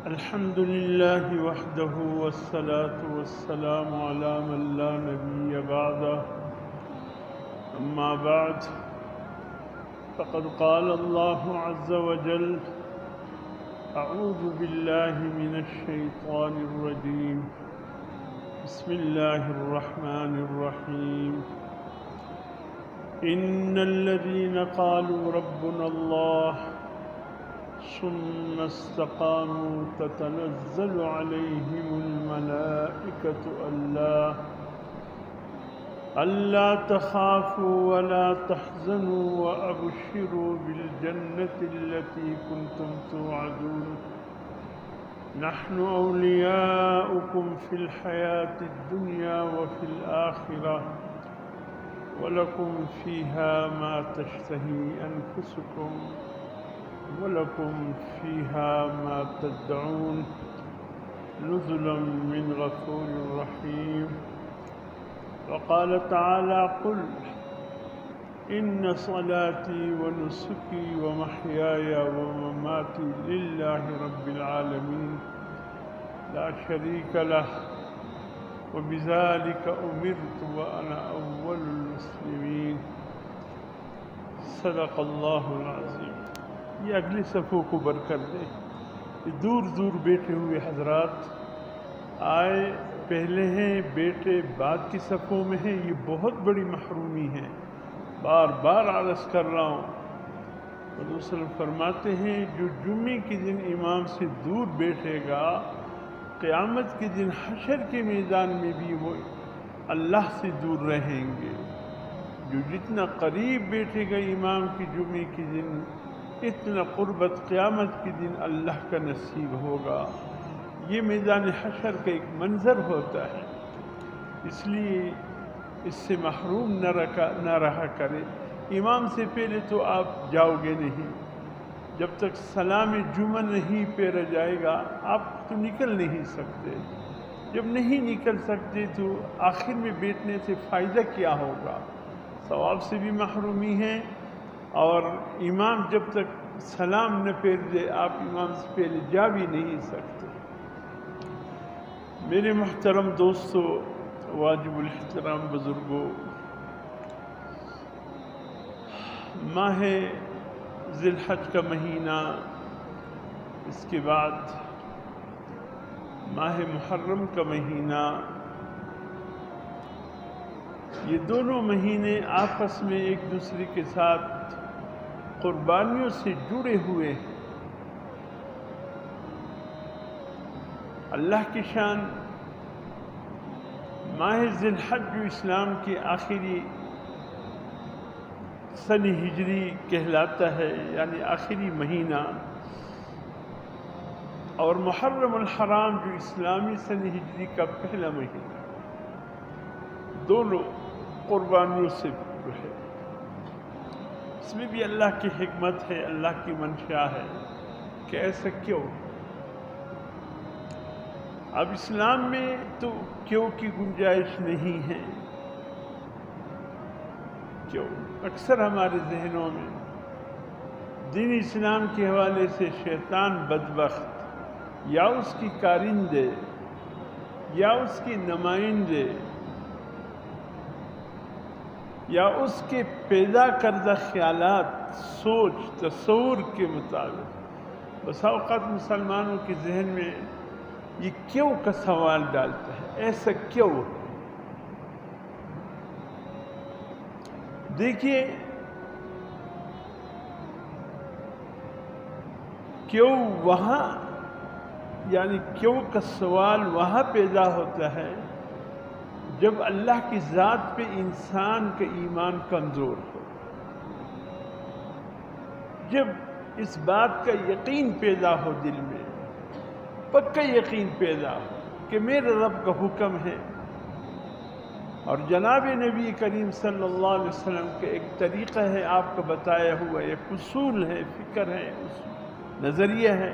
الحمد لله وحده والصلاة والسلام على من لا نبي بعده أما بعد فقد قال الله عز وجل أعوذ بالله من الشيطان الرجيم بسم الله الرحمن الرحيم إن الذين قالوا ربنا الله ثم استقاموا تتنزل عليهم الملائكة ألا تخافوا ولا تحزنوا وأبشروا بالجنة التي كنتم توعدون نحن أولياؤكم في الحياة الدنيا وفي الآخرة ولكم فيها ما تشتهي أنفسكم ولكم فيها ما تدعون نزلا من غفور رحيم وقال تعالى قل إن صلاتي ونسكي ومحياي ومماتي لله رب العالمين لا شريك له وبذلك أمرت وأنا أول المسلمين صدق اللہ العظیم۔ یہ اگلی صفوں کو برکت دے۔ دور دور بیٹھے ہوئے حضرات آئے پہلے ہیں، بیٹے بعد کی صفوں میں ہیں، یہ بہت بڑی محرومی ہے، بار بار عرض کر رہا ہوں۔ حضور صلی اللہ علیہ وسلم فرماتے ہیں جو جمعے کے دن امام سے دور بیٹھے گا قیامت کے دن حشر کے میدان میں بھی وہ اللہ سے دور رہیں گے۔ جو جتنا قریب بیٹھے گا امام کی جمعے کے دن اتنا قربت قیامت کے دن اللہ کا نصیب ہوگا۔ یہ میدان حشر کا ایک منظر ہوتا ہے، اس لیے اس سے محروم نہ رہا کرے۔ امام سے پہلے تو آپ جاؤ گے نہیں، جب تک سلام جمعہ نہیں پھیرا جائے گا آپ تو نکل نہیں سکتے۔ جب نہیں نکل سکتے تو آخر میں بیٹھنے سے فائدہ کیا ہوگا؟ ثواب سے بھی محرومی ہے، اور امام جب تک سلام نہ پھیر دے آپ امام سے پہلے جا بھی نہیں سکتے۔ میرے محترم دوستو، واجب الاحترام بزرگوں، ماہ ذی الحج کا مہینہ، اس کے بعد ماہ محرم کا مہینہ، یہ دونوں مہینے آپس میں ایک دوسرے کے ساتھ قربانیوں سے جڑے ہوئے ہیں۔ اللہ کی شان، ماہ ذی الحج جو اسلام کے آخری سن ہجری کہلاتا ہے، یعنی آخری مہینہ، اور محرم الحرام جو اسلامی سن ہجری کا پہلا مہینہ، دونوں قربانیوں سے ہے۔ اس میں بھی اللہ کی حکمت ہے، اللہ کی منشا ہے کہ ایسا کیوں؟ اب اسلام میں تو کیوں کی گنجائش نہیں ہے۔ کیوں؟ اکثر ہمارے ذہنوں میں دین اسلام کے حوالے سے شیطان بدبخت یا اس کی کارندے یا اس کے نمائندے یا اس کے پیدا کردہ خیالات، سوچ، تصور کے مطابق بسا اوقات مسلمانوں کے ذہن میں یہ کیوں کا سوال ڈالتا ہے، ایسا کیوں؟ دیکھیے، کیوں وہاں، یعنی کیوں کا سوال وہاں پیدا ہوتا ہے جب اللہ کی ذات پہ انسان کا ایمان کمزور ہو، جب اس بات کا یقین پیدا ہو، دل میں پکا یقین پیدا ہو کہ میرے رب کا حکم ہے، اور جناب نبی کریم صلی اللہ علیہ وسلم کا ایک طریقہ ہے، آپ کا بتایا ہوا ایک اصول ہے، فکر ہے، نظریہ ہے،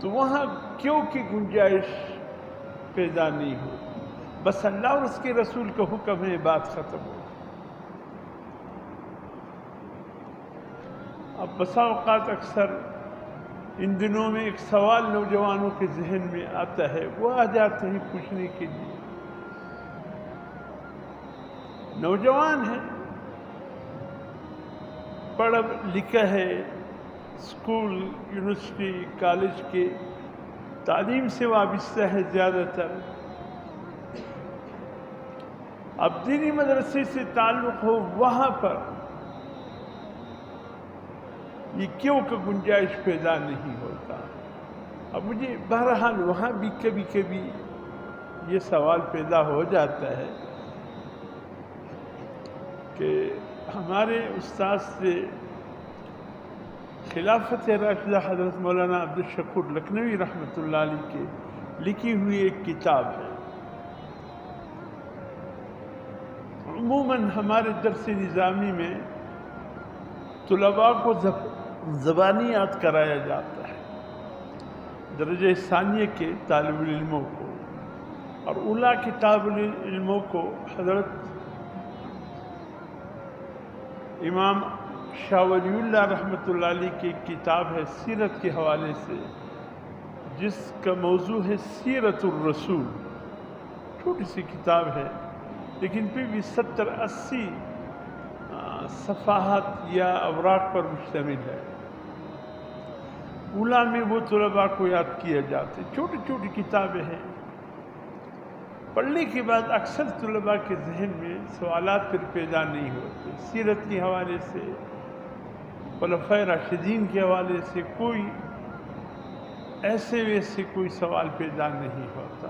تو وہاں کیوں کی گنجائش پیدا نہیں ہوتی۔ بس اللہ اور اس کے رسول کا حکم ہے، بات ختم ہو۔ اب بسا اوقات اکثر ان دنوں میں ایک سوال نوجوانوں کے ذہن میں آتا ہے، وہ آ جاتے ہیں پوچھنے کے لیے، نوجوان ہے، پڑھا لکھا ہے، اسکول یونیورسٹی کالج کے تعلیم سے وابستہ ہے زیادہ تر، اب دینی مدرسے سے تعلق ہو وہاں پر یہ کیوں کہ گنجائش پیدا نہیں ہوتا؟ اب مجھے بہرحال وہاں بھی کبھی کبھی یہ سوال پیدا ہو جاتا ہے کہ ہمارے استاد سے خلافت راشدہ حضرت مولانا عبدالشکور لکھنوی رحمۃ اللہ علیہ کے لکھی ہوئی ایک کتاب ہے، عموماً ہمارے درس نظامی میں طلباء کو زبانیات کرایا جاتا ہے، درجہ ثانیہ کے طالب علموں کو، اور اولیٰ کے طالب علموں کو حضرت امام شاہ ولی اللہ رحمۃ اللہ علیہ کی ایک کتاب ہے سیرت کے حوالے سے، جس کا موضوع ہے سیرت الرسول، چھوٹی سی کتاب ہے لیکن پھر بھی 70-80 صفحات یا اوراق پر مشتمل ہے۔ اولیٰ میں وہ طلباء کو یاد کیا جاتے، چھوٹی چھوٹی کتابیں ہیں، پڑھنے کے بعد اکثر طلباء کے ذہن میں سوالات پھر پیدا نہیں ہوتے، سیرت کے حوالے سے، خلفائے راشدین کے حوالے سے کوئی ایسے ویسے کوئی سوال پیدا نہیں ہوتا،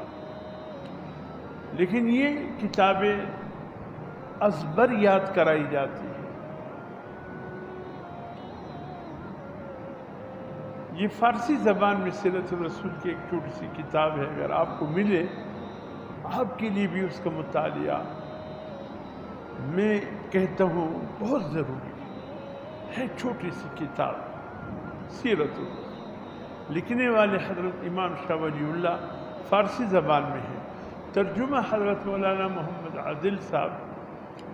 لیکن یہ کتابیں ازبر یاد کرائی جاتی ہیں۔ یہ فارسی زبان میں سیرت الرسول کی ایک چھوٹی سی کتاب ہے، اگر آپ کو ملے آپ کے لیے بھی اس کا مطالعہ میں کہتا ہوں بہت ضروری ہے، چھوٹی سی کتاب سیرت الرسول، لکھنے والے حضرت امام شاہ ولی اللہ، فارسی زبان میں ہے، ترجمہ حضرت مولانا محمد عادل صاحب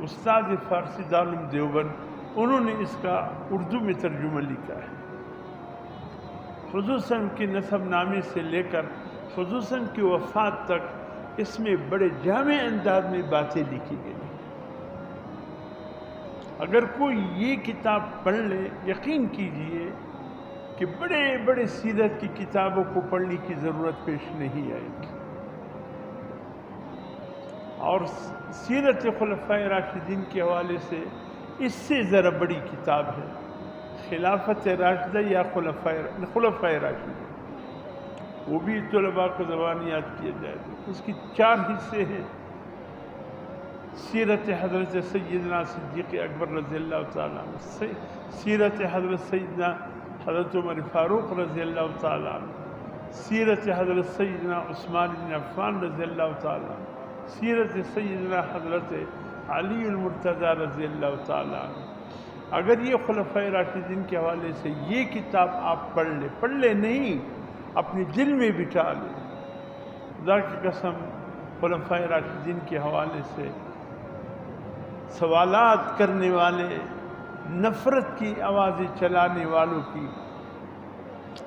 استاد فارسی دارالعلوم دیوبند، انہوں نے اس کا اردو میں ترجمہ لکھا ہے۔ حضور صلی اللہ علیہ وسلم کے نسب نامے سے لے کر حضور صلی اللہ علیہ وسلم کی وفات تک اس میں بڑے جامع انداز میں باتیں لکھی گئی۔ اگر کوئی یہ کتاب پڑھ لے، یقین کیجئے کہ بڑے بڑے سیرت کی کتابوں کو پڑھنے کی ضرورت پیش نہیں آئے گی، اور سیرت خلفائے راشدین کے حوالے سے اس سے ذرا بڑی کتاب ہے خلافت راشدہ یا خلفائے راشدین، وہ بھی طلباء کو زبانیات کیا جائے گا۔ اس کی 4 حصے ہیں، سیرت حضرت سیدنا صدیق اکبر رضی اللہ تعالیٰ عنہ، سیرت حضرت سیدنا حضرت عمر فاروق رضی اللہ تعالیٰ عنہ، سیرت حضرت سیدنا عثمان بن عفان رضی اللہ تعالیٰ عنہ، سیرت سیدنا حضرت علی المرتضیٰ رضی اللہ تعالیٰ عنہ۔ اگر یہ خلفائے راشدین کے حوالے سے یہ کتاب آپ پڑھ لے نہیں، اپنے دل میں بٹھا لیں، خدا کی قسم خلفائے راشدین کے حوالے سے سوالات کرنے والے، نفرت کی آوازیں چلانے والوں کی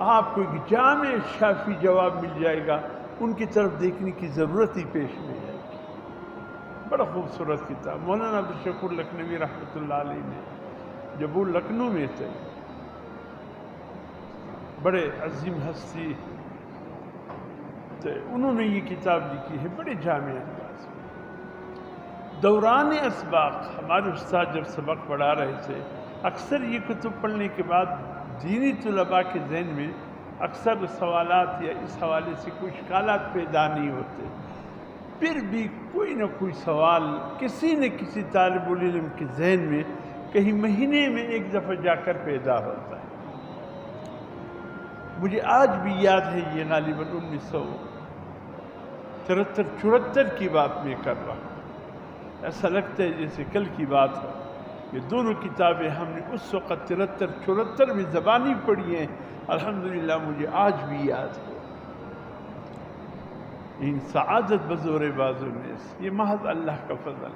آپ کو ایک جامع شافی جواب مل جائے گا، ان کی طرف دیکھنے کی ضرورت ہی پیش نہیں آئے گی۔ بڑا خوبصورت کتاب، مولانا عبدالشکور لکھنوی رحمۃ اللہ علیہ نے جب وہ لکھنؤ میں تھے، بڑے عظیم ہستی تھے، انہوں نے یہ کتاب لکھی ہے بڑے جامع انداز میں۔ دوران اسباق ہمارے استاد جب سبق پڑھا رہے تھے، اکثر یہ کتب پڑھنے کے بعد دینی طلباء کے ذہن میں اکثر سوالات یا اس حوالے سے کوئی اشکالات پیدا نہیں ہوتے، پھر بھی کوئی نہ کوئی سوال کسی نہ کسی طالب علم کے ذہن میں کہیں مہینے میں ایک دفعہ جا کر پیدا ہوتا ہے۔ مجھے آج بھی یاد ہے، یہ غالباً 1973-74 کی بات میں کر رہا ہوں، ایسا لگتا ہے جیسے کل کی بات ہو۔ یہ دونوں کتابیں ہم نے اس وقت 73-74 میں زبانی پڑھی ہیں، الحمدللہ مجھے آج بھی یاد ہے۔ ان سعادت بزور بازو نیس، یہ محض اللہ کا فضل ہے۔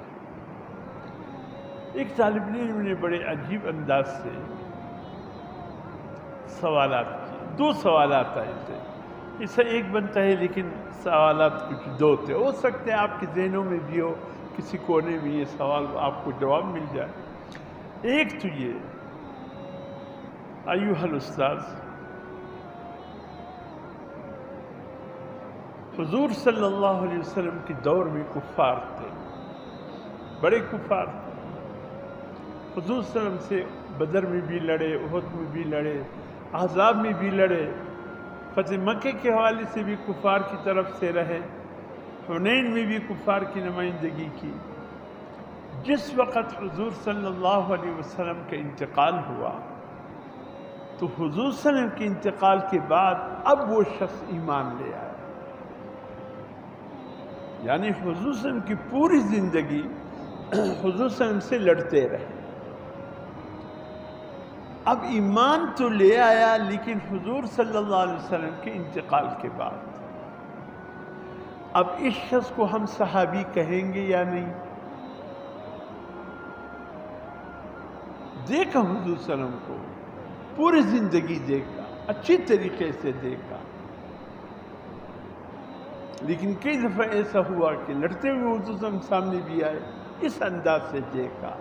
ایک طالب علم نے بڑے عجیب انداز سے سوالات کیے، دو سوالات آئے تھے، اس سے ایک بنتا ہے لیکن سوالات کچھ دو تھے، ہو سکتے ہیں آپ کے ذہنوں میں بھی ہو، کسی کونے میں یہ سوال آپ کو جواب مل جائے۔ ایک تو یہ، ایھا الاستاذ، حضور صلی اللہ علیہ وسلم کے دور میں کفار تھے، بڑے کفار تھے۔ حضور صلی اللہ علیہ وسلم سے بدر میں بھی لڑے، احد میں بھی لڑے، احزاب میں بھی لڑے، فتح مکہ کے حوالے سے بھی کفار کی طرف سے رہے، حنین میں بھی کفار کی نمائندگی کی۔ جس وقت حضور صلی اللہ علیہ وسلم کا انتقال ہوا تو حضور صلی اللہ علیہ وسلم کے انتقال کے بعد اب وہ شخص ایمان لے آیا، یعنی حضور صلی اللہ علیہ وسلم کی پوری زندگی حضور صلی اللہ علیہ وسلم سے لڑتے رہے، اب ایمان تو لے آیا لیکن حضور صلی اللہ علیہ وسلم کے انتقال کے بعد اب اس شخص کو ہم صحابی کہیں گے یا نہیں؟ دیکھا حضور صلی اللہ علیہ وسلم کو، پوری زندگی دیکھا، اچھی طریقے سے دیکھا، لیکن کئی دفعہ ایسا ہوا کہ لڑتے ہوئے حضور صلی اللہ علیہ وسلم سامنے بھی آئے، اس انداز سے دیکھا۔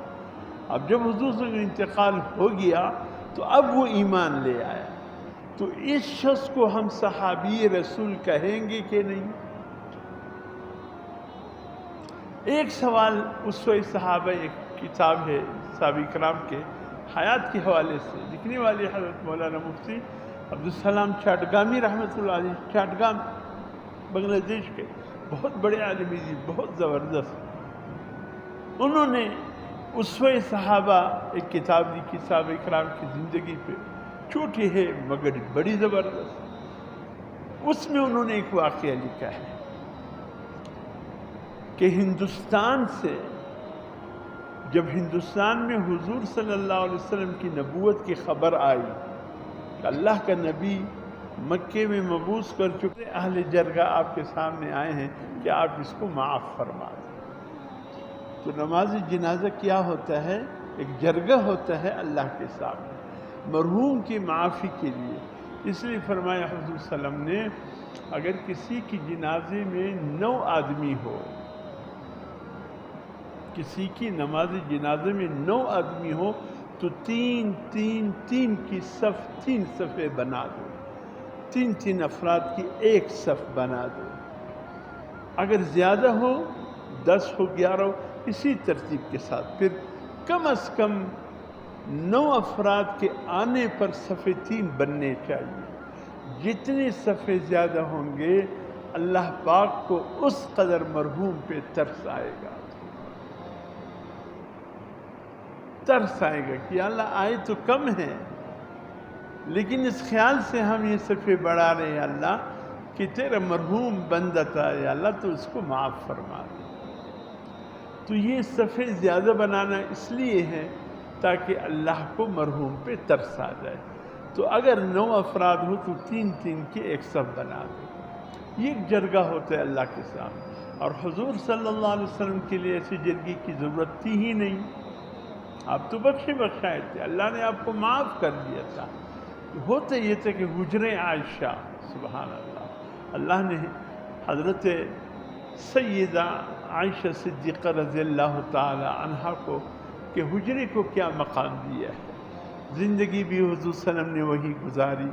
اب جب حضور صلی اللہ علیہ وسلم کا انتقال ہو گیا تو اب وہ ایمان لے آیا، تو اس شخص کو ہم صحابی رسول کہیں گے کہ نہیں؟ ایک سوال اسوہ صحابہ، ایک کتاب ہے صحابہ کرام کے حیات کے حوالے سے لکھنے والے حضرت مولانا مفتی عبدالسلام چاٹگامی رحمۃ اللہ علیہ، چاٹگام بنگلہ دیش کے بہت بڑے عالم دین، بہت زبردست، انہوں نے اسوہ صحابہ ایک کتاب لکھی صحابہ کرام کی زندگی پہ، چھوٹی ہے مگر بڑی زبردست۔ اس میں انہوں نے ایک واقعہ لکھا ہے کہ ہندوستان سے جب ہندوستان میں حضور صلی اللہ علیہ وسلم کی نبوت کی خبر آئی کہ اللہ کا نبی مکے میں مبعوث کر چکے، اہل جرگہ آپ کے سامنے آئے ہیں کہ آپ اس کو معاف فرما دیں۔ تو نماز جنازہ کیا ہوتا ہے؟ ایک جرگہ ہوتا ہے اللہ کے سامنے مرحوم کی معافی کے لیے۔ اس لیے فرمایا حضور صلی اللہ علیہ وسلم نے، اگر کسی کی جنازے میں 9 آدمی ہو، کسی کی نماز جنازے میں 9 آدمی ہو تو 3 3 3 کی صف، 3 صفیں بنا دو، 3 3 افراد کی ایک صف بنا دو۔ اگر زیادہ ہو 10 ہو 11 ہو، اسی ترتیب کے ساتھ پھر کم از کم 9 افراد کے آنے پر صفیں 3 بننے چاہیے۔ جتنے صفیں زیادہ ہوں گے اللہ پاک کو اس قدر مرحوم پہ ترس آئے گا، ترس آئے گا کہ اللہ آئے تو کم ہے لیکن اس خیال سے ہم یہ صفیں بڑھا رہے ہیں اللہ کہ تیرا مرحوم بندہ تھا، یا اللہ تو اس کو معاف فرما دے۔ تو یہ صفیں زیادہ بنانا اس لیے ہے تاکہ اللہ کو مرحوم پہ ترس آ جائے۔ تو اگر 9 افراد ہو تو 3 3 کی ایک صف بنا دو، یہ ایک جرگہ ہوتا ہے اللہ کے سامنے۔ اور حضور صلی اللہ علیہ وسلم کے لیے ایسی جرگے کی ضرورت تھی ہی نہیں، آپ تو بخشائے تھے، اللہ نے آپ کو معاف کر دیا تھا۔ ہوتا یہ تھا کہ حجر عائشہ، سبحان اللہ، اللہ نے حضرت سیدہ عائشہ صدیقہ رضی اللہ تعالی عنہا کو کہ حجرے کو کیا مقام دیا ہے، زندگی بھی حضور صلی اللہ علیہ وسلم نے وہی گزاری،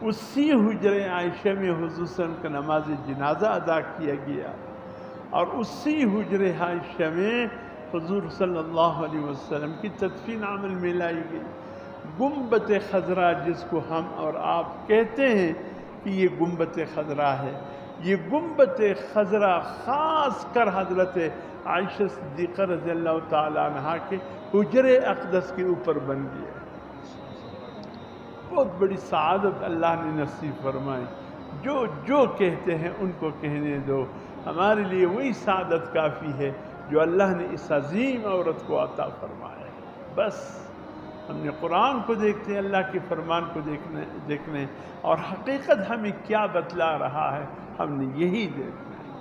اسی حجر عائشہ میں حضور صلی اللہ علیہ وسلم کا نماز جنازہ ادا کیا گیا، اور اسی حجر عائشہ میں حضور صلی اللہ علیہ وسلم کی تدفین عمل میں لائی گئی۔ گنبد خضرا جس کو ہم اور آپ کہتے ہیں کہ یہ گنبد خضرا ہے، یہ گنبد خضرا خاص کر حضرت عائشہ صدیقہ رضی اللہ تعالی عنہا کے حجر اقدس کے اوپر بن گیا۔ بہت بڑی سعادت اللہ نے نصیب فرمائی۔ جو کہتے ہیں ان کو کہنے دو، ہمارے لیے وہی سعادت کافی ہے جو اللہ نے اس عظیم عورت کو عطا فرمایا۔ بس ہم نے قرآن کو دیکھتے ہیں، اللہ کے فرمان کو دیکھنے اور حقیقت ہمیں کیا بتلا رہا ہے ہم نے یہی دیکھنا ہے۔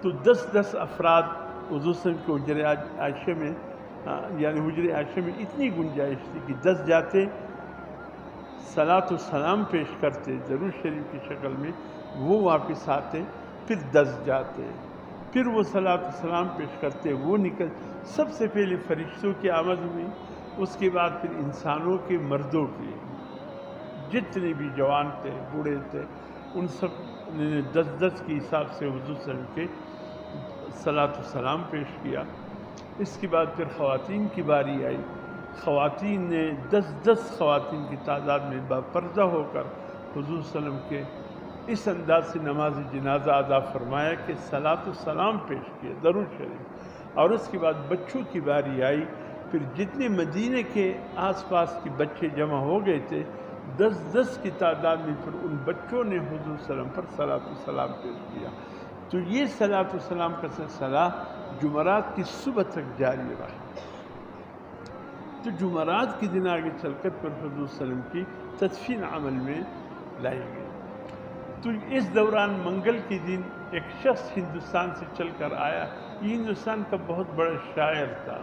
تو 10 افراد حضور صلی اللہ علیہ وسلم کے حجر عائشہ میں، یعنی حجر عائشہ میں اتنی گنجائش تھی کہ 10 جاتے صلاۃ و سلام پیش کرتے درود شریف کی شکل میں، وہ واپس آتے، پھر 10 جاتے، پھر وہ صلاۃ و سلام پیش کرتے، وہ نکل، سب سے پہلے فرشتوں کی آمد ہوئی، اس کے بعد پھر انسانوں کے، مردوں کی، جتنے بھی جوان تھے بوڑھے تھے ان سب نے 10 کے حساب سے حضور صلی اللہ علیہ وسلم کے صلاۃ و سلام پیش کیا۔ اس کے بعد پھر خواتین کی باری آئی، خواتین نے 10 خواتین کی تعداد میں باپردہ ہو کر حضور صلی اللہ علیہ وسلم کے اس انداز سے نماز جنازہ ادا فرمایا کہ صلاۃ و سلام پیش کیا، درود شریف۔ اور اس کے بعد بچوں کی باری آئی، پھر جتنے مدینے کے آس پاس کے بچے جمع ہو گئے تھے 10 کی تعداد میں، پھر ان بچوں نے حضور صلی اللہ علیہ وسلم پر صلاۃ و سلام پیش کیا۔ تو یہ صلاۃ و سلام کا سلسلہ جمعرات کی صبح تک جاری رہا۔ تو جمعرات کے دن آگے چل کر پھر حضور صلی اللہ علیہ وسلم کی تدفین عمل میں لائی گئی۔ تو اس دوران منگل کے دن ایک شخص ہندوستان سے چل کر آیا، یہ ہندوستان کا بہت بڑا شاعر تھا،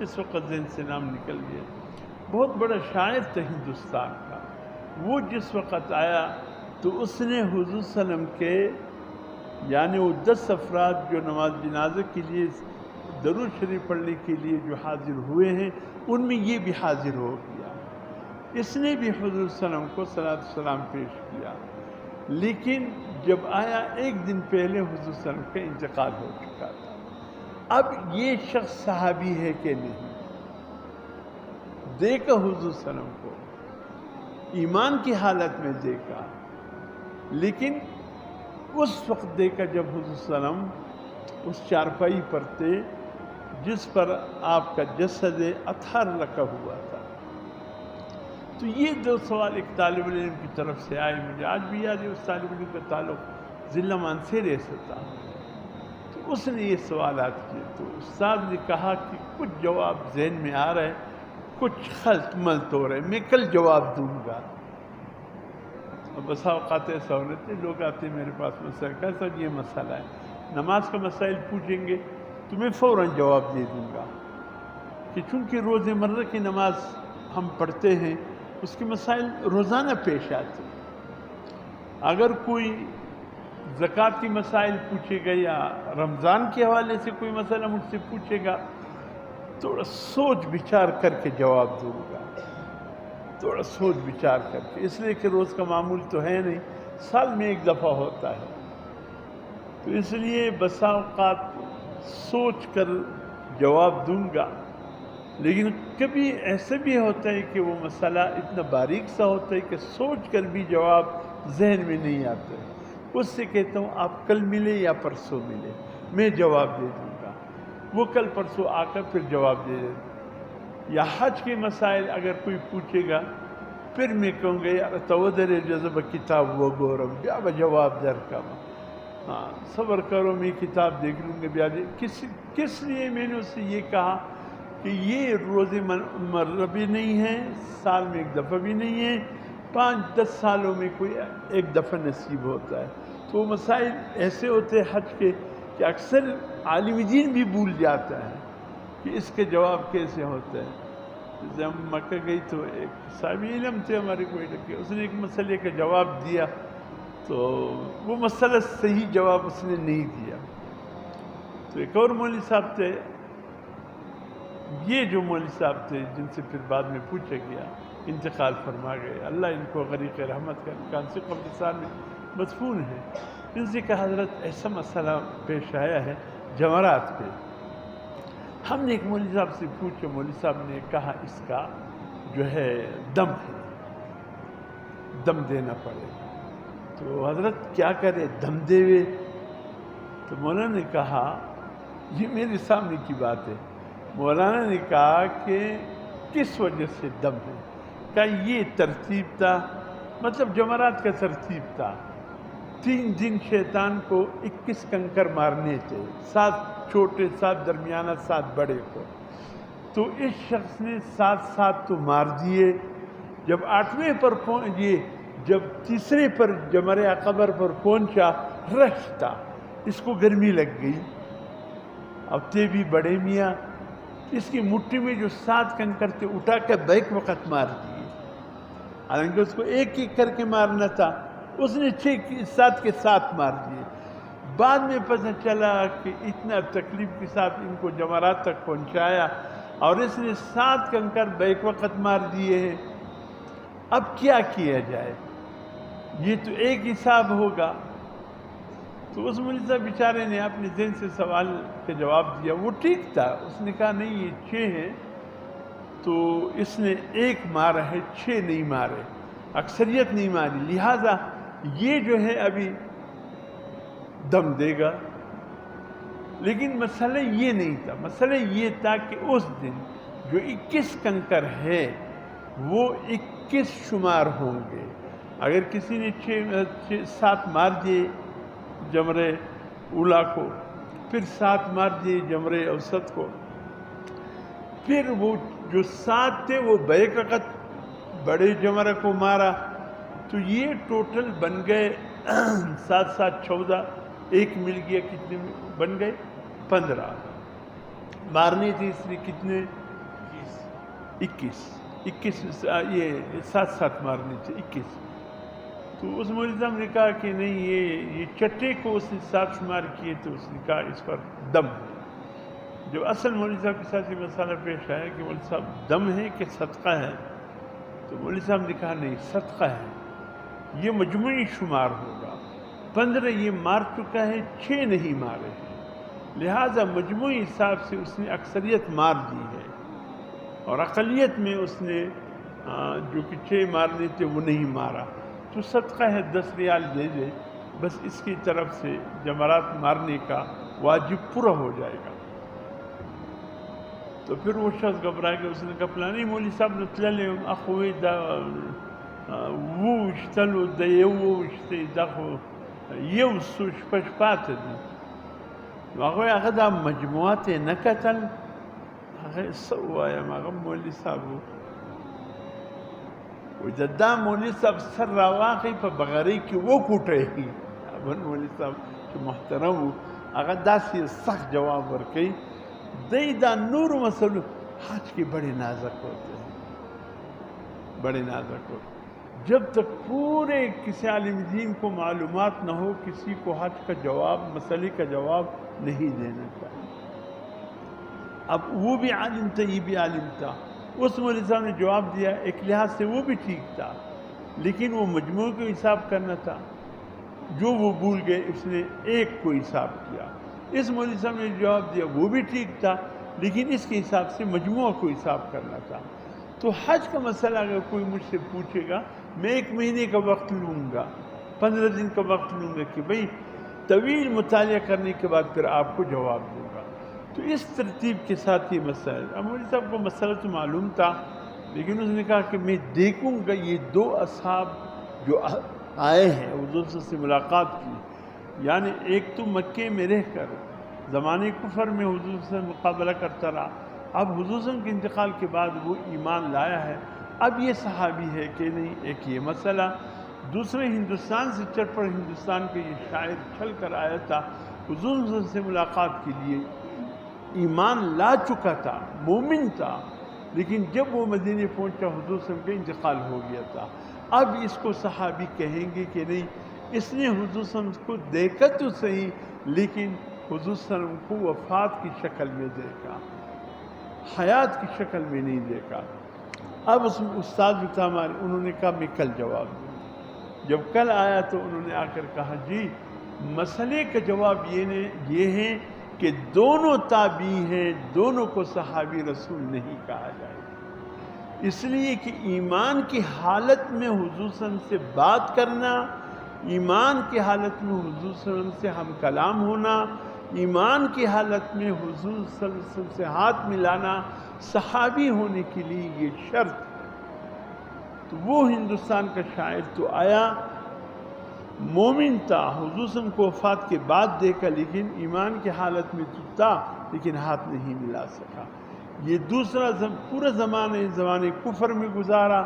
اس وقت ذہن سے نام نکل گیا، بہت بڑا شاعر تھا ہندوستان کا۔ وہ جس وقت آیا تو اس نے حضور صلی اللہ علیہ وسلم کے، یعنی وہ 10 افراد جو نماز جنازہ کے لیے درود شریف پڑھنے کے لیے جو حاضر ہوئے ہیں، ان میں یہ بھی حاضر ہو گیا، اس نے بھی حضور صلی اللہ علیہ وسلم کو صلاۃ و سلام پیش کیا۔ لیکن جب آیا ایک دن پہلے حضور صلی اللہ علیہ وسلم کا انتقال ہو چکا تھا۔ اب یہ شخص صحابی ہے کہ نہیں، دیکھا حضور صلی اللہ علیہ وسلم کو ایمان کی حالت میں دیکھا، لیکن اس وقت دیکھا جب حضور صلی اللہ علیہ وسلم اس چارپائی پر تھے جس پر آپ کا جسد اطہر رکھا ہوا تھا۔ تو یہ 2 سوال ایک طالب علم کی طرف سے آئے، مجھے آج بھی یاد ہے، اس طالب علم کا تعلق ضلع مانسہرے سے تھا۔ تو اس نے یہ سوالات کیے، تو استاد نے کہا کہ کچھ جواب ذہن میں آ رہے، کچھ خلط ملط ہو رہے، میں کل جواب دوں گا۔ بسا اوقات ایسا ہو رہے تھے، لوگ آتے میرے پاس مسئلہ کہا سر یہ مسئلہ ہے، نماز کا مسائل پوچھیں گے تو میں فوراً جواب دے دوں گا، کہ چونکہ روز مرہ کی نماز ہم پڑھتے ہیں، اس کے مسائل روزانہ پیش آتے ہیں۔ اگر کوئی زکوٰۃ کی مسائل پوچھے گا یا رمضان کے حوالے سے کوئی مسئلہ مجھ سے پوچھے گا، تھوڑا سوچ بچار کر کے جواب دوں گا، تھوڑا سوچ بچار کر کے، اس لیے کہ روز کا معمول تو ہے نہیں، سال میں ایک دفعہ ہوتا ہے، تو اس لیے بسا اوقات سوچ کر جواب دوں گا۔ لیکن کبھی ایسا بھی ہوتا ہے کہ وہ مسئلہ اتنا باریک سا ہوتا ہے کہ سوچ کر بھی جواب ذہن میں نہیں آتا ہے، اس سے کہتا ہوں آپ کل ملے یا پرسوں ملے، میں جواب دے دوں گا۔ وہ کل پرسوں آ کر پھر جواب دے دیں۔ یا حج کے مسائل اگر کوئی پوچھے گا، پھر میں کہوں گا یار تودر جذب کتاب وہ گورم بیا جواب در کا، ہاں صبر کرو میں کتاب دیکھ لوں گا بیا دے۔ کس لیے میں نے اس سے یہ کہا کہ یہ روز مرہ بھی نہیں ہے، سال میں ایک دفعہ بھی نہیں ہے، 5-10 سالوں میں کوئی ایک دفعہ نصیب ہوتا ہے۔ تو وہ مسائل ایسے ہوتے ہیں حج کے کہ اکثر عالم دین بھی بھول جاتا ہے کہ اس کے جواب کیسے ہوتا ہے۔ جب ہم مکہ گئی تو ایک صاحب علم تھے ہمارے کوئٹہ کے، اس نے ایک مسئلے کا جواب دیا تو وہ مسئلہ صحیح جواب اس نے نہیں دیا، تو ایک اور مولوی صاحب تھے، یہ جو مولوی صاحب تھے جن سے پھر بعد میں پوچھا گیا، انتقال فرما گئے، اللہ ان کو غریق رحمت کر، کانسی قبرستان میں مدفون ہے۔ ان سے کہا حضرت ایسا مسئلہ پیش آیا ہے جمعرات پہ، ہم نے ایک مولوی صاحب سے پوچھا، مولوی صاحب نے کہا اس کا جو ہے دم ہے، دم دینا پڑے گا، تو حضرت کیا کرے دم دے وے؟ تو مولانا نے کہا، یہ میرے سامنے کی بات ہے، مولانا نے کہا کہ کس وجہ سے دم ہے؟ کہ یہ ترتیب تھا، مطلب جمعرات کا ترتیب تھا، 3 دن شیطان کو 21 کنکر مارنے تھے، 7 چھوٹے 7 درمیانہ 7 بڑے کو، تو اس شخص نے 7 تو مار دیے، جب 8ویں پر یہ جب تیسرے پر جمرہ قبر پر پہنچا رش تھا، اس کو گرمی لگ گئی، اب تے بھی بڑے میاں اس کی مٹھی میں جو 7 کنکر تھے اٹھا کے بیک وقت مار دیے، حالانکہ اس کو ایک ایک کر کے مارنا تھا، اس نے 6 7 کے ساتھ مار دیے۔ بعد میں پتہ چلا کہ اتنا تکلیف کے ساتھ ان کو جمرات تک پہنچایا اور اس نے 7 کنکر بیک وقت مار دیے ہیں۔ اب کیا کیا جائے؟ یہ تو ایک حساب ہوگا۔ تو اس مولوی صاحب بیچارے نے اپنے ذہن سے سوال کا جواب دیا، وہ ٹھیک تھا، اس نے کہا نہیں یہ 6 ہیں تو اس نے 1 مارا ہے، 6 نہیں مارے، اکثریت نہیں ماری، لہٰذا یہ جو ہے ابھی دم دے گا۔ لیکن مسئلہ یہ نہیں تھا، مسئلہ یہ تھا کہ اس دن جو 21 کنکر ہے وہ 21 شمار ہوں گے۔ اگر کسی نے 7 مار دیے جمرے اولا کو، پھر 7 مار دیے جمرے اوسط کو، پھر وہ جو 7 تھے وہ بیک وقت بڑے جمرہ کو مارا، تو یہ ٹوٹل بن گئے 7 7 14، ایک مل گیا، کتنے بن گئے؟ 15 مارنے تھے اس نے کتنے؟ 21 یہ 7 7 مارنے تھے 21۔ تو اس مولوی صاحب نے کہا کہ نہیں یہ چٹے کو اس نے 7 شمار کیے، تو اس نے کہا اس پر دم ہے۔ جو اصل مولوی صاحب کے ساتھ یہ مسئلہ پیش آیا کہ مولوی صاحب دم ہے کہ صدقہ ہے، تو مولوی صاحب نے کہا نہیں صدقہ ہے، یہ مجموعی شمار ہوگا، 15 یہ مار چکا ہے، 6 نہیں مارے ہیں، لہٰذا مجموعی حساب سے اس نے اکثریت مار دی ہے، اور اقلیت میں اس نے جو کہ 6 مارنے تھے وہ نہیں مارا، تو صدقہ ہے 10 ریال دے دے، بس اس کی طرف سے جمرات مارنے کا واجب پورا ہو جائے گا۔ تو پھر وہ شخص گھبرا کے اس نے کہا پلانی مولوی صاحب نتللے اخوی دا ووشتلو دا یووشتی دا خو یو سو شپش پاته دي، نو هغوی هغه دا مجموعات یې نه کتل، هغه څه ووایم، هغه مولوي صاحب وایي دا مولوي صاحب سر راواخی په بغرۍ کې وکوټوي، بل مولوي صاحب چې محترم و هغه داسې سخت جواب ورکوي، دی دا نور مسئلو حج کے بڑے نازک ہوتے ہیں، بڑے نازک ہوتے ہیں۔ جب تک پورے کسی عالم دین کو معلومات نہ ہو، کسی کو حج کا جواب، مسئلے کا جواب نہیں دینا چاہیے۔ اب وہ بھی عالم تھا، یہ بھی عالم تھا، اس مولوی صاحب نے جواب دیا، ایک لحاظ سے وہ بھی ٹھیک تھا، لیکن وہ مجموع کو حساب کرنا تھا، جو وہ بھول گئے اس نے ایک کو حساب کیا۔ اس مولوی صاحب نے جواب دیا وہ بھی ٹھیک تھا، لیکن اس کے حساب سے مجموعہ کو حساب کرنا تھا۔ تو حج کا مسئلہ اگر کوئی مجھ سے پوچھے گا، میں 1 مہینے کا وقت لوں گا، 15 دن کا وقت لوں گا کہ بھئی طویل مطالعہ کرنے کے بعد پھر آپ کو جواب دوں گا۔ تو اس ترتیب کے ساتھ یہ مسئلہ، اب مولوی صاحب کو مسئلہ تو معلوم تھا، لیکن اس نے کہا کہ میں دیکھوں گا یہ 2 اصحاب جو آئے ہیں حضور سے ملاقات کی، یعنی ایک تو مکے میں رہ کر زمانے کفر میں حضور سے مقابلہ کرتا رہا، اب حضور کے انتقال کے بعد وہ ایمان لایا ہے، اب یہ صحابی ہے کہ نہیں، ایک یہ مسئلہ۔ دوسرے ہندوستان سے چل پڑ، ہندوستان کے یہ شاعر چل کر آیا تھا حضور سے ملاقات کے لیے، ایمان لا چکا تھا، مومن تھا، لیکن جب وہ مدینے پہنچا حضور کا انتقال ہو گیا تھا، اب اس کو صحابی کہیں گے کہ نہیں، اس نے حضور کو دیکھا تو صحیح، لیکن حضور صلی اللہ علیہ وسلم کو وفات کی شکل میں دیکھا، حیات کی شکل میں نہیں دیکھا۔ اب اس استاد جو تھا ہمارے، انہوں نے کہا میں کل جواب دوں۔ جب کل آیا تو انہوں نے آ کر کہا جی مسئلے کا جواب یہ ہے کہ دونوں تابعی ہیں، دونوں کو صحابی رسول نہیں کہا جائے گا، اس لیے کہ ایمان کی حالت میں حضور صلی اللہ علیہ وسلم سے بات کرنا، ایمان کی حالت میں حضور صلی اللہ علیہ وسلم سے ہم کلام ہونا، ایمان کی حالت میں حضور صلی اللہ علیہ وسلم سے ہاتھ ملانا، صحابی ہونے کے لیے یہ شرط۔ تو وہ ہندوستان کا شاعر تو آیا، مومن تھا، حضور صلی اللہ علیہ وسلم کو وفات کے بعد دیکھا، لیکن ایمان کی حالت میں تو تھا، لیکن ہاتھ نہیں ملا سکا۔ یہ دوسرا پورا زمانے کفر میں گزارا،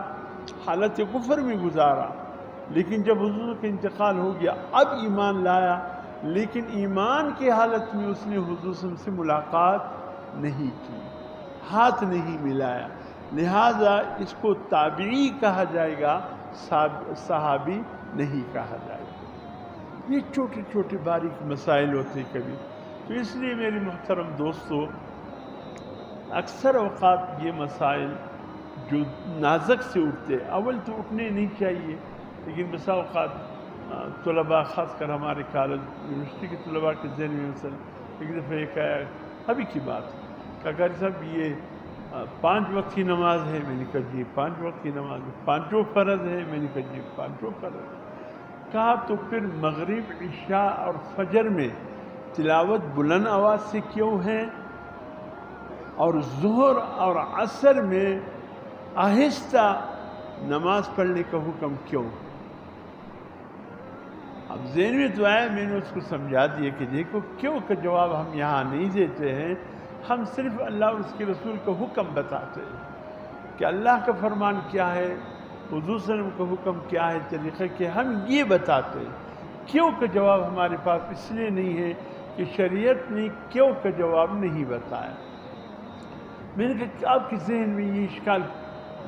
حالت کفر میں گزارا، لیکن جب حضور کا انتقال ہو گیا اب ایمان لایا، لیکن ایمان کی حالت میں اس نے حضور صلی اللہ علیہ وسلم سے ملاقات نہیں کی، ہاتھ نہیں ملایا، لہٰذا اس کو تابعی کہا جائے گا، صحابی نہیں کہا جائے گا۔ یہ چھوٹے چھوٹے باریک مسائل ہوتے کبھی، تو اس لیے میرے محترم دوستو، اکثر اوقات یہ مسائل جو نازک سے اٹھتے، اول تو اٹھنے نہیں چاہیے، لیکن بسا اوقات طلباء، خاص کر ہمارے کالج یونیورسٹی کے طلباء کے ذہن میں مثلا ایک دفعہ ایک آیا، ابھی کی بات، کہا قاری صاحب یہ 5 وقت کی نماز ہے، میں نے کہا جی 5 وقت کی نماز ہے، 5 فرض ہے، میں نے کہا جی 5 فرض ہے۔ کہا تو پھر مغرب، عشاء اور فجر میں تلاوت بلند آواز سے کیوں ہے، اور ظہر اور عصر میں آہستہ نماز پڑھنے کا حکم کیوں؟ اب ذہن میں تو آیا، میں نے اس کو سمجھا دیا کہ دیکھو کیوں کا جواب ہم یہاں نہیں دیتے ہیں، ہم صرف اللہ اور اس کے رسول کا حکم بتاتے ہیں کہ اللہ کا فرمان کیا ہے، حضور صلی اللہ علیہ وسلم کا حکم کیا ہے، طریقہ کیا ہے، ہم یہ بتاتے ہیں۔ کیوں کا جواب ہمارے پاس اس لیے نہیں ہے کہ شریعت نے کیوں کا جواب نہیں بتایا۔ میں نے کہا کہ آپ کے ذہن میں یہ اشکال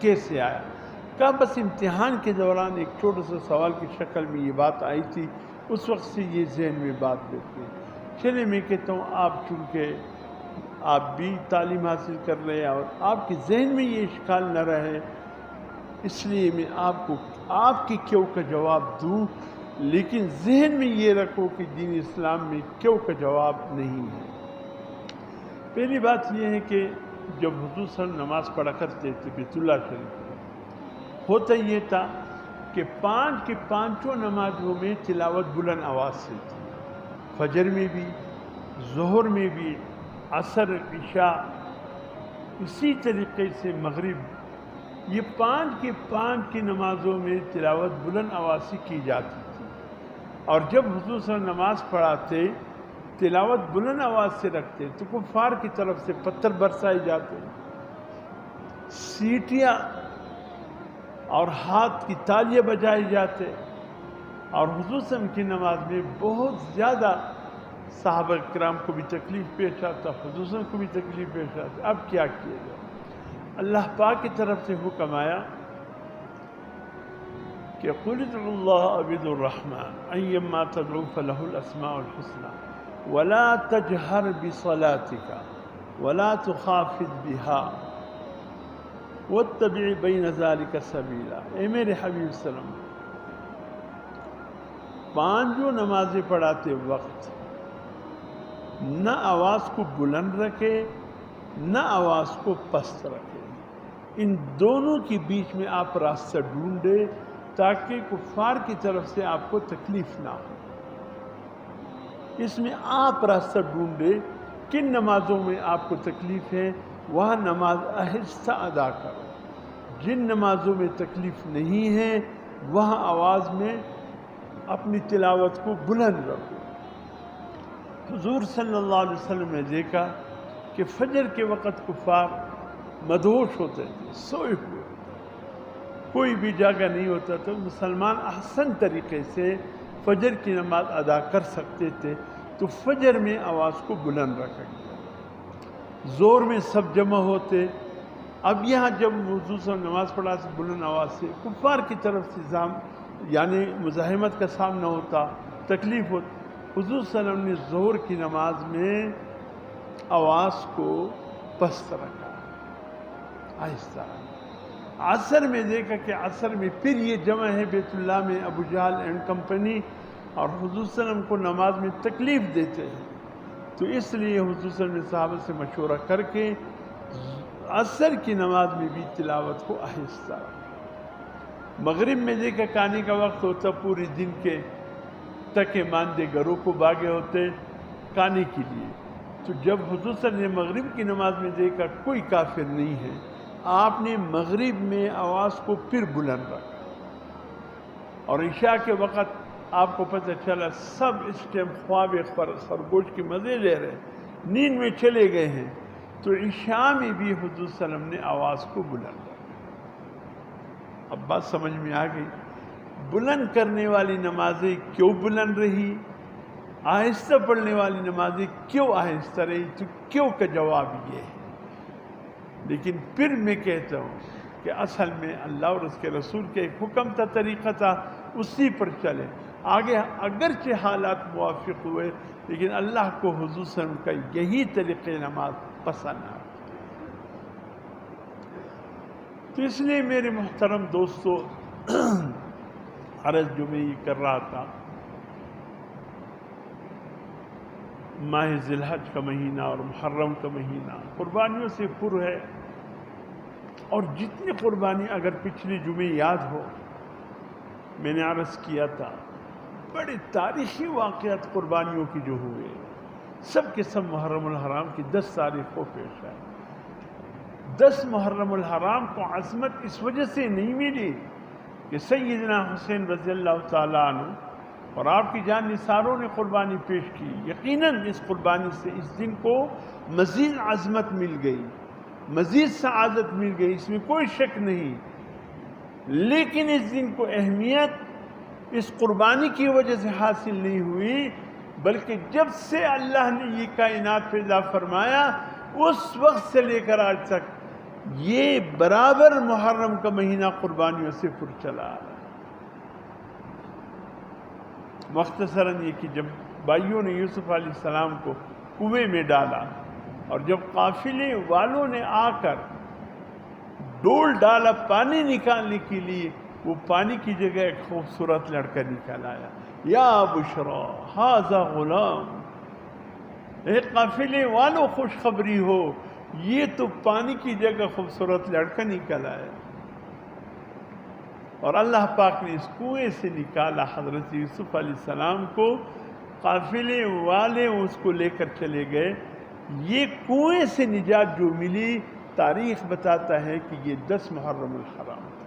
کیسے آیا؟ کہا بس امتحان کے دوران ایک چھوٹا سا سوال کی شکل میں یہ بات آئی تھی، اس وقت سے یہ ذہن میں بات بیٹھی۔ چلے میں کہتا ہوں آپ چونکہ آپ بھی تعلیم حاصل کر رہے ہیں اور آپ کے ذہن میں یہ اشکال نہ رہے، اس لیے میں آپ کو آپ کی کیوں کا جواب دوں، لیکن ذہن میں یہ رکھو کہ دین اسلام میں کیوں کا جواب نہیں ہے۔ پہلی بات یہ ہے کہ جب حضور صلی اللہ علیہ وسلم نماز پڑھا کرتے تھے بیت اللہ شریف میں، ہوتا یہ تھا کہ 5 کی 5 نمازوں میں تلاوت بلند آواز سے تھی، فجر میں بھی، ظہر میں بھی، عصر، عشاء، اسی طریقے سے مغرب، یہ 5 کی نمازوں میں تلاوت بلند آواز سے کی جاتی تھی۔ اور جب حضور صلی اللہ علیہ وسلم نماز پڑھاتے، تلاوت بلند آواز سے رکھتے تو کفار کی طرف سے پتھر برسائے جاتے، سیٹیاں اور ہاتھ کی تالیاں بجائے جاتے، اور حضور صلی اللہ علیہ وسلم کی نماز میں بہت زیادہ صحابہ کرام کو بھی تکلیف پیش آتا، حضور صلی اللہ علیہ وسلم کو بھی تکلیف پیش آتا۔ اب کیا کیا جائے؟ اللہ پاک کی طرف سے حکم آیا کہ قُلِ ادْعُوا اللَّهَ أَوِ ادْعُوا الرَّحْمَٰنَ أَيَّمَّا تَدْعُوا فَلَهُ الْأَسْمَاءُ الْحُسْنَىٰ وَلَا تَجْهَرْ بِصَلَاتِكَ وَلَا تُخَافِتْ بِهَا وَاتَّبِعْ بَيْنَ ذَلِكَ سَبِيلًا۔ اے میرے حبیب وسلم، 5 نمازیں پڑھاتے وقت نہ آواز کو بلند رکھے، نہ آواز کو پست رکھے، ان دونوں کے بیچ میں آپ راستہ ڈھونڈے تاکہ کفار کی طرف سے آپ کو تکلیف نہ ہو۔ اس میں آپ راستہ ڈھونڈے کن نمازوں میں آپ کو تکلیف ہے، وہاں نماز آہستہ ادا کرو، جن نمازوں میں تکلیف نہیں ہے وہاں آواز میں اپنی تلاوت کو بلند رکھو۔ حضور صلی اللہ علیہ وسلم نے دیکھا کہ فجر کے وقت کفار مدہوش ہوتے تھے، سوئے ہوئے، کوئی بھی جگہ نہیں ہوتا تھا، مسلمان احسن طریقے سے فجر کی نماز ادا کر سکتے تھے، تو فجر میں آواز کو بلند رکھا گیا، زور میں سب جمع ہوتے۔ اب یہاں جب حضور صلی اللہ علیہ وسلم نماز پڑھا سے بلند آواز سے کفار کی طرف سے یعنی مزاحمت کا سامنا ہوتا، تکلیف ہوتی، حضور صلی اللہ علیہ وسلم نے ظہر کی نماز میں آواز کو پست رکھا، آہستہ رکھا۔ عصر میں دیکھا کہ عصر میں پھر یہ جمع ہے بیت اللہ میں، ابو جہل اینڈ کمپنی، اور حضور صلی اللہ علیہ وسلم کو نماز میں تکلیف دیتے ہیں، تو اس لیے حضور صلی اللہ علیہ وسلم نے صحابہ سے مشورہ کر کے عصر کی نماز میں بھی تلاوت کو آہستہ رکھا۔ مغرب میں دیکھا کھانے کا وقت ہوتا، پورے دن کے تکے ماندے گھروں کو باغے ہوتے کھانے کے لیے، تو جب حضور صلی اللہ علیہ وسلم نے مغرب کی نماز میں دیکھا کوئی کافر نہیں ہے، آپ نے مغرب میں آواز کو پھر بلند رکھا، اور عشاء کے وقت آپ کو پتہ چلا سب اس ٹائم خواب خرگوش کے مزے لے رہے ہیں، نیند میں چلے گئے ہیں، تو عشاء میں بھی حضور صلی اللہ علیہ وسلم نے آواز کو بلند رکھا۔ اب بات سمجھ میں آ گئی، بلند کرنے والی نمازیں کیوں بلند رہی، آہستہ پڑھنے والی نمازیں کیوں آہستہ رہی، تو کیوں کا جواب یہ ہے۔ لیکن پھر میں کہتا ہوں کہ اصل میں اللہ اور اس کے رسول کے ایک حکم تھا، طریقہ تھا، اسی پر چلے. آگے اگرچہ حالات موافق ہوئے لیکن اللہ کو حضور صلی اللہ علیہ وسلم کا یہی طریقہ نماز پسند آیا. تو اس لیے میرے محترم دوستو عرض جو میں یہ کر رہا تھا، ماہ ذی الحج کا مہینہ اور محرم کا مہینہ قربانیوں سے پر ہے. اور جتنی قربانی اگر پچھلے جمعے یاد ہو میں نے عرض کیا تھا، بڑے تاریخی واقعات قربانیوں کی جو ہوئے، سب کے سب محرم الحرام کی 10 تاریخ کو پیش آئے. 10 محرم الحرام کو عظمت اس وجہ سے نہیں ملی کہ سیدنا حسین رضی اللہ تعالیٰ عنہ اور آپ کی جان نثاروں نے قربانی پیش کی. یقیناً اس قربانی سے اس دن کو مزید عظمت مل گئی، مزید سعادت مل گئی، اس میں کوئی شک نہیں. لیکن اس دن کو اہمیت اس قربانی کی وجہ سے حاصل نہیں ہوئی، بلکہ جب سے اللہ نے یہ کائنات پیدا فرمایا اس وقت سے لے کر آج تک یہ برابر محرم کا مہینہ قربانیوں سے پر چلا. مختصراً یہ کہ جب بھائیوں نے یوسف علیہ السلام کو کنویں میں ڈالا اور جب قافلے والوں نے آ کر ڈول ڈالا پانی نکالنے کے لیے، وہ پانی کی جگہ ایک خوبصورت لڑکا نکال آیا. یا بشرا ھذا غلام، اے قافلے والوں خوشخبری ہو، یہ تو پانی کی جگہ خوبصورت لڑکا نکل آیا. اور اللہ پاک نے اس کنویں سے نکالا حضرت یوسف علیہ السلام کو. قافلے والے اس کو لے کر چلے گئے. یہ کنویں سے نجات جو ملی، تاریخ بتاتا ہے کہ یہ 10 محرم الحرام تھا.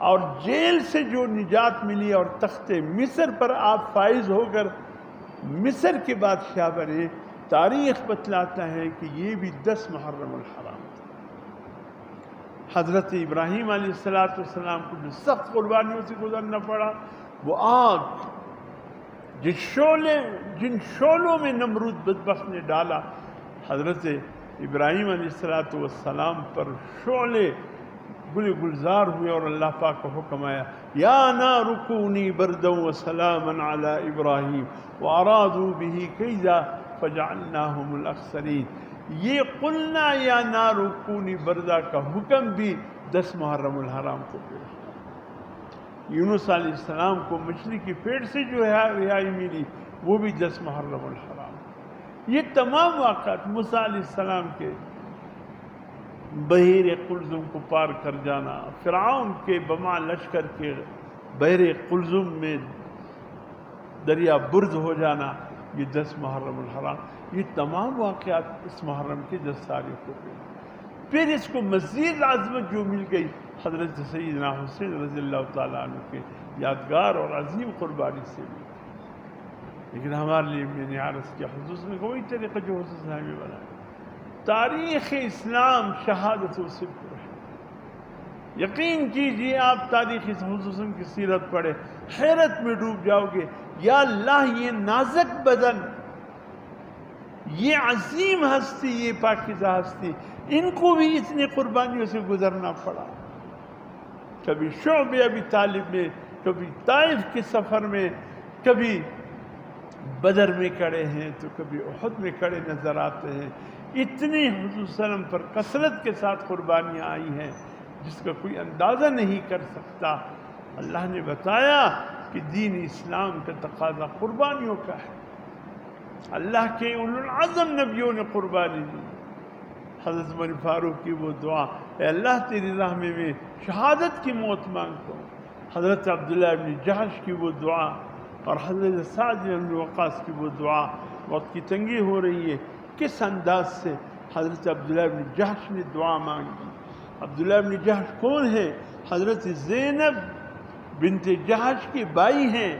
اور جیل سے جو نجات ملی اور تخت مصر پر آپ فائز ہو کر مصر کے بادشاہ بنے، تاریخ بتلاتا ہے کہ یہ بھی 10 محرم الحرام تھا. حضرت ابراہیم علیہ السلام کو جو سخت قربانیوں سے گزرنا پڑا، وہ آگ جن شعلوں میں نمرود بدبخت نے ڈالا، حضرت ابراہیم علیہ السلام پر شعلے گل گلزار ہوئے اور اللہ پاک کا حکم آیا، یا نار کونی بردا وسلاما علی ابراہیم وارادوا بہ کیدا فجعلناہم الاخسرین. یہ قلنا یا نار کونی بردا کا حکم بھی 10 محرم الحرام کو پیش آیا. یونس علیہ السلام کو مچھلی کی پیٹ سے جو رہائی ملی، وہ بھی 10 محرم الحرام. یہ تمام واقعات موسیٰ علیہ السلام کے بحیر قلزم کو پار کر جانا، فرعون کے بما لشکر کے بحر قلزم میں دریا برز ہو جانا، یہ 10 محرم الحرام. یہ تمام واقعات اس محرم کی 10 تاریخ کو پیش. پھر اس کو مزید عظمت جو مل گئی حضرت سیدنا حسین رضی اللہ تعالیٰ عنہ کے یادگار اور عظیم قربانی سے بھی. لیکن ہمارے لیے میں نے عرض کیا، حضور نے وہی طریقہ جو حضور نے ہمیں بنایا. تاریخ اسلام شہادتوں سے پر ہے. یقین کیجئے آپ تاریخ حضور کی سیرت پڑھے، حیرت میں ڈوب جاؤ گے. یا اللہ، یہ نازک بدن، یہ عظیم ہستی، یہ پاکیزہ ہستی، ان کو بھی اتنی قربانیوں سے گزرنا پڑا. کبھی شعب ابی طالب میں، کبھی طائف کے سفر میں، کبھی بدر میں کھڑے ہیں تو کبھی احد میں کھڑے نظر آتے ہیں. اتنی حضور صلی اللہ علیہ وسلم پر کثرت کے ساتھ قربانیاں آئی ہیں جس کا کوئی اندازہ نہیں کر سکتا. اللہ نے بتایا کہ دین اسلام کا تقاضا قربانیوں کا ہے. اللہ کے اولو العزم نبیوں نے قربانی دی. حضرت عمر فاروق کی وہ دعا، اے اللہ تیری راہ میں شہادت کی موت مانگتا ہوں. حضرت عبداللہ ابن جہش کی وہ دعا، اور حضرت سعد بن وقاص کی وہ دعا. وقت کی تنگی ہو رہی ہے، کس انداز سے حضرت عبداللہ ابن جہش نے دعا مانگی. عبداللہ ابن جہش کون ہے؟ حضرت زینب بنت جہش کی بائی ہیں.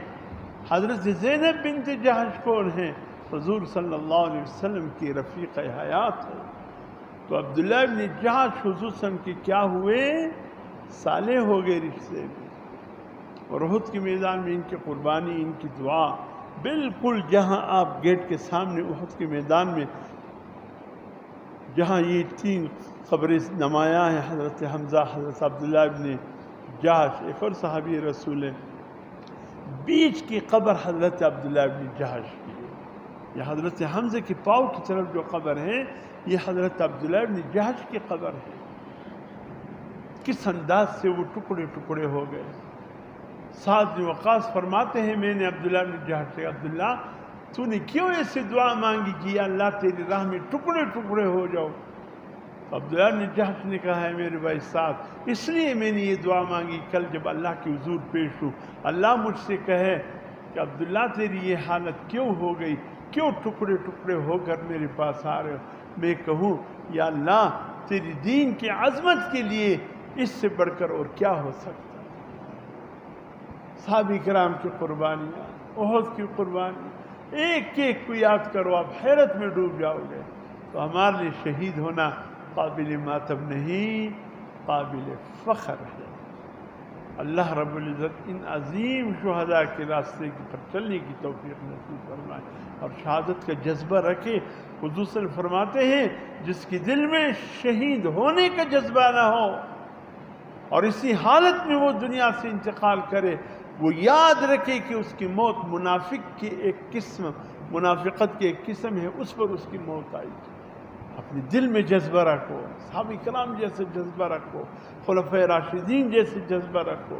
حضرت زینب بنت جہش کون ہیں؟ حضور صلی اللہ علیہ وسلم کی رفیق حیات ہے. تو عبداللہ ابن جہش حضور صلی اللہ علیہ وسلم کے کیا ہوئے؟ سالے ہو گئے رشتے میں. اور احد کے میدان میں ان کی قربانی، ان کی دعا، بالکل جہاں آپ گیٹ کے سامنے احد کے میدان میں جہاں یہ 3 قبر نمایاں ہے حضرت حمزہ، حضرت عبداللہ ابن جہش، ایک اور صحابی رسول ہے، بیچ کی قبر حضرت عبداللہ ابن جہش کی ہے۔ یہ حضرت حمزہ کی پاؤں کی طرف جو قبر ہے یہ حضرت عبداللہ ابن جہش کی قبر ہے۔ کس انداز سے وہ ٹکڑے ٹکڑے ہو گئے۔ سعد بن وقاص فرماتے ہیں میں نے عبداللہ بن جہش سے، عبداللہ تو نے کیوں ایسی دعا مانگی کہ یا اللہ تیری راہ میں ٹکڑے ٹکڑے ہو جاؤ؟ تو عبداللہ بن جہش نے کہا ہے میرے بھائی سعد، اس لیے میں نے یہ دعا مانگی کل جب اللہ کے حضور پیش ہوں، اللہ مجھ سے کہے کہ عبداللہ تیری یہ حالت کیوں ہو گئی، کیوں ٹکڑے ٹکڑے ہو کر میرے پاس آ رہے ہو، میں کہوں یا اللہ تیری دین کی عظمت کے لیے اس سے بڑھ کر اور کیا ہو سکتا ہے۔ صحابہ کرام کی قربانیاں، احد کی قربانی، ایک ایک کو یاد کرو آپ حیرت میں ڈوب جاؤ گے۔ تو ہمارے لیے شہید ہونا قابل ماتم نہیں، قابل فخر ہے۔ اللہ رب العزت ان عظیم شہداء کے راستے پر چلنے کی توفیق نصیب فرمائے اور شہادت کا جذبہ رکھے۔ حضور صلی اللہ علیہ وسلم فرماتے ہیں جس کے دل میں شہید ہونے کا جذبہ نہ ہو اور اسی حالت میں وہ دنیا سے انتقال کرے، وہ یاد رکھے کہ اس کی موت منافق کی ایک قسم، منافقت کی ایک قسم ہے، اس پر اس کی موت آئی۔ اپنے دل میں جذبہ رکھو، صحابہ کرام جیسے جذبہ رکھو، خلفائے راشدین جیسے جذبہ رکھو،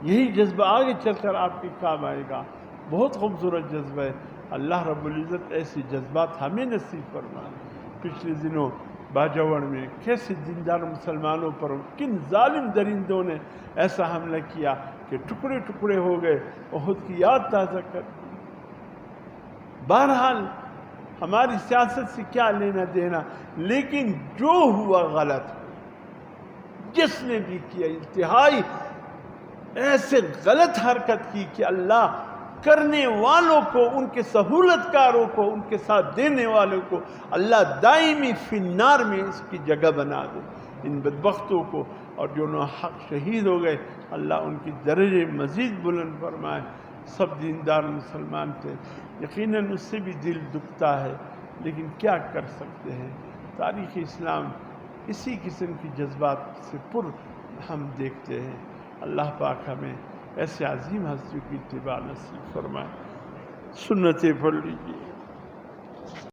یہی جذبہ آگے چل کر آپ کے کام آئے گا۔ بہت خوبصورت جذبہ ہے، اللہ رب العزت ایسے جذبات ہمیں نصیب فرمائے۔ پچھلے دنوں باجوڑ میں کیسے دیندار مسلمانوں پر کن ظالم درندوں نے ایسا حملہ کیا کہ ٹکڑے ٹکڑے ہو گئے، احد کی یاد تازہ کر دی۔ بہرحال ہماری سیاست سے کیا لینا دینا، لیکن جو ہوا غلط ہو، جس نے بھی کیا انتہائی ایسے غلط حرکت کی کہ اللہ کرنے والوں کو، ان کے سہولت کاروں کو، ان کے ساتھ دینے والوں کو اللہ دائمی فی النار میں اس کی جگہ بنا دے ان بدبختوں کو، اور جو ناحق شہید ہو گئے اللہ ان کی درجے مزید بلند فرمائے۔ سب دیندار مسلمان تھے، یقیناً اس سے بھی دل دکھتا ہے، لیکن کیا کر سکتے ہیں، تاریخ اسلام اسی قسم کی جذبات سے پر ہم دیکھتے ہیں۔ اللہ پاک ہمیں ایسے عظیم ہستیوں کی اتباع نصیب فرمائے۔ سنتیں پڑھ لیجیے۔